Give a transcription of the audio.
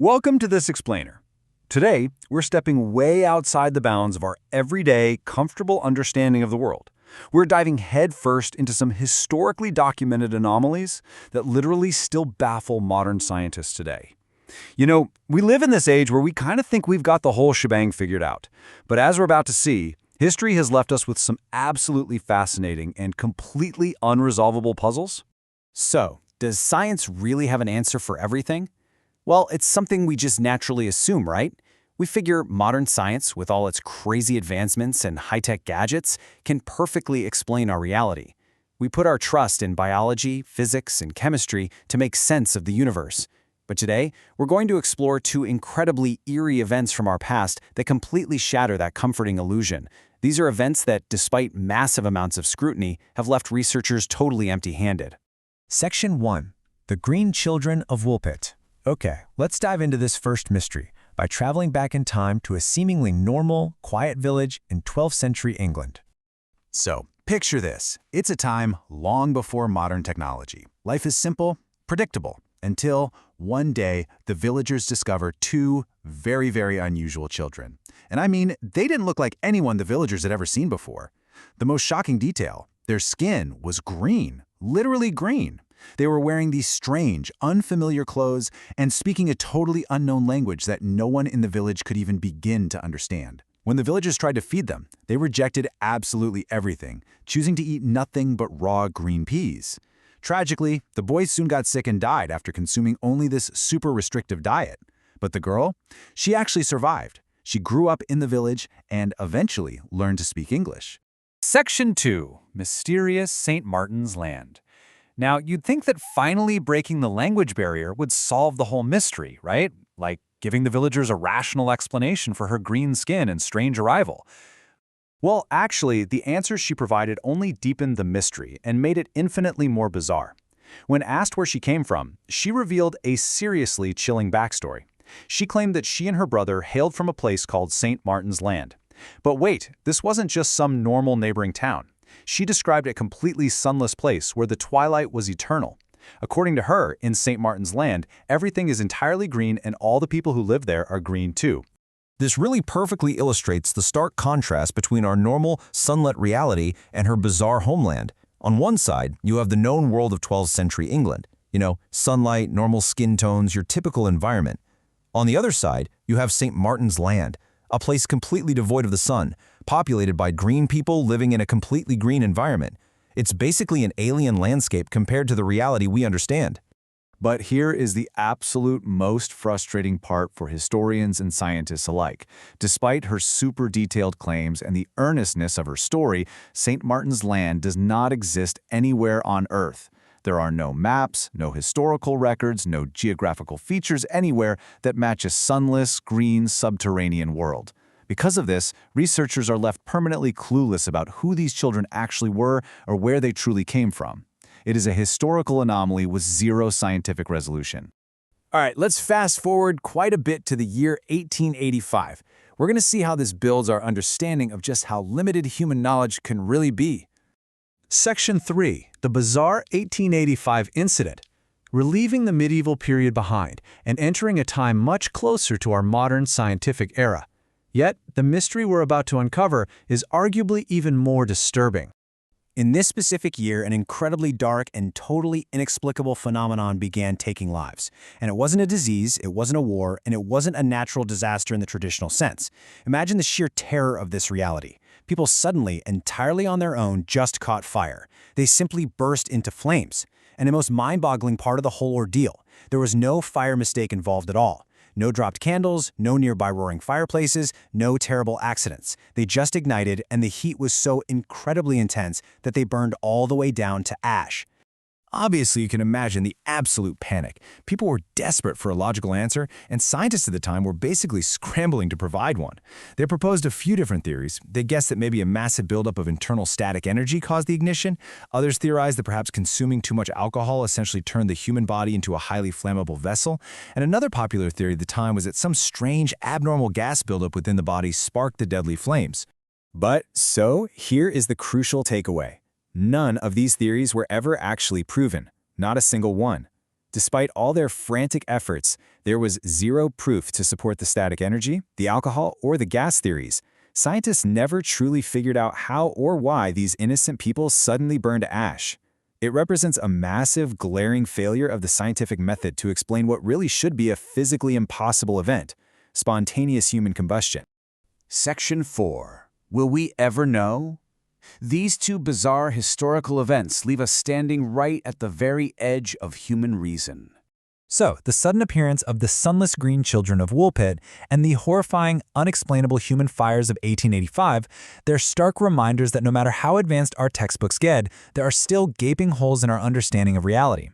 Welcome to This Explainer. Today, we're stepping way outside the bounds of our everyday, comfortable understanding of the world. We're diving headfirst into some historically documented anomalies that literally still baffle modern scientists today. You know, we live in this age where we kind of think we've got the whole shebang figured out. But as we're about to see, history has left us with some absolutely fascinating and completely unresolvable puzzles. So, does science really have an answer for everything? Well, it's something we just naturally assume, right? We figure modern science, with all its crazy advancements and high-tech gadgets, can perfectly explain our reality. We put our trust in biology, physics, and chemistry to make sense of the universe. But today, we're going to explore two incredibly eerie events from our past that completely shatter that comforting illusion. These are events that, despite massive amounts of scrutiny, have left researchers totally empty-handed. Section 1. The Green Children of Woolpit. Okay, let's dive into this first mystery by traveling back in time to a seemingly normal, quiet village in 12th century England. So, picture this. It's a time long before modern technology. Life is simple, predictable, until one day the villagers discover two very unusual children. And I mean, they didn't look like anyone the villagers had ever seen before. The most shocking detail, their skin was green, literally green. They were wearing these strange, unfamiliar clothes and speaking a totally unknown language that no one in the village could even begin to understand. When the villagers tried to feed them, they rejected absolutely everything, choosing to eat nothing but raw green peas. Tragically, the boys soon got sick and died after consuming only this super restrictive diet. But the girl? She actually survived. She grew up in the village and eventually learned to speak English. Section 2. Mysterious St. Martin's Land. Now, you'd think that finally breaking the language barrier would solve the whole mystery, right? Like giving the villagers a rational explanation for her green skin and strange arrival. Well, actually, the answers she provided only deepened the mystery and made it infinitely more bizarre. When asked where she came from, she revealed a seriously chilling backstory. She claimed that she and her brother hailed from a place called St. Martin's Land. But wait, this wasn't just some normal neighboring town. She described a completely sunless place where the twilight was eternal. According to her, in St. Martin's Land, everything is entirely green and all the people who live there are green too. This really perfectly illustrates the stark contrast between our normal, sunlit reality and her bizarre homeland. On one side, you have the known world of 12th century England. You know, sunlight, normal skin tones, your typical environment. On the other side, you have St. Martin's Land, a place completely devoid of the sun, populated by green people living in a completely green environment. It's basically an alien landscape compared to the reality we understand. But here is the absolute most frustrating part for historians and scientists alike. Despite her super detailed claims and the earnestness of her story, St. Martin's Land does not exist anywhere on Earth. There are no maps, no historical records, no geographical features anywhere that match a sunless, green, subterranean world. Because of this, researchers are left permanently clueless about who these children actually were or where they truly came from. It is a historical anomaly with zero scientific resolution. All right, let's fast forward quite a bit to the year 1885. We're going to see how this builds our understanding of just how limited human knowledge can really be. Section 3. The bizarre 1885 incident. Relieving the medieval period behind and entering a time much closer to our modern scientific era. Yet, the mystery we're about to uncover is arguably even more disturbing. In this specific year, an incredibly dark and totally inexplicable phenomenon began taking lives. And it wasn't a disease, it wasn't a war, and it wasn't a natural disaster in the traditional sense. Imagine the sheer terror of this reality. People suddenly, entirely on their own, just caught fire. They simply burst into flames. And the most mind-boggling part of the whole ordeal, there was no fire mistake involved at all. No dropped candles, no nearby roaring fireplaces, no terrible accidents. They just ignited, and the heat was so incredibly intense that they burned all the way down to ash. Obviously, you can imagine the absolute panic. People were desperate for a logical answer, and scientists at the time were basically scrambling to provide one. They proposed a few different theories. They guessed that maybe a massive buildup of internal static energy caused the ignition. Others theorized that perhaps consuming too much alcohol essentially turned the human body into a highly flammable vessel. And another popular theory at the time was that some strange, abnormal gas buildup within the body sparked the deadly flames. But so, here is the crucial takeaway. None of these theories were ever actually proven, not a single one. Despite all their frantic efforts, there was zero proof to support the static energy, the alcohol, or the gas theories. Scientists never truly figured out how or why these innocent people suddenly burned to ash. It represents a massive, glaring failure of the scientific method to explain what really should be a physically impossible event: spontaneous human combustion. Section 4. Will we ever know? These two bizarre historical events leave us standing right at the very edge of human reason. So, the sudden appearance of the sunless green children of Woolpit and the horrifying, unexplainable human fires of 1885, they're stark reminders that no matter how advanced our textbooks get, there are still gaping holes in our understanding of reality.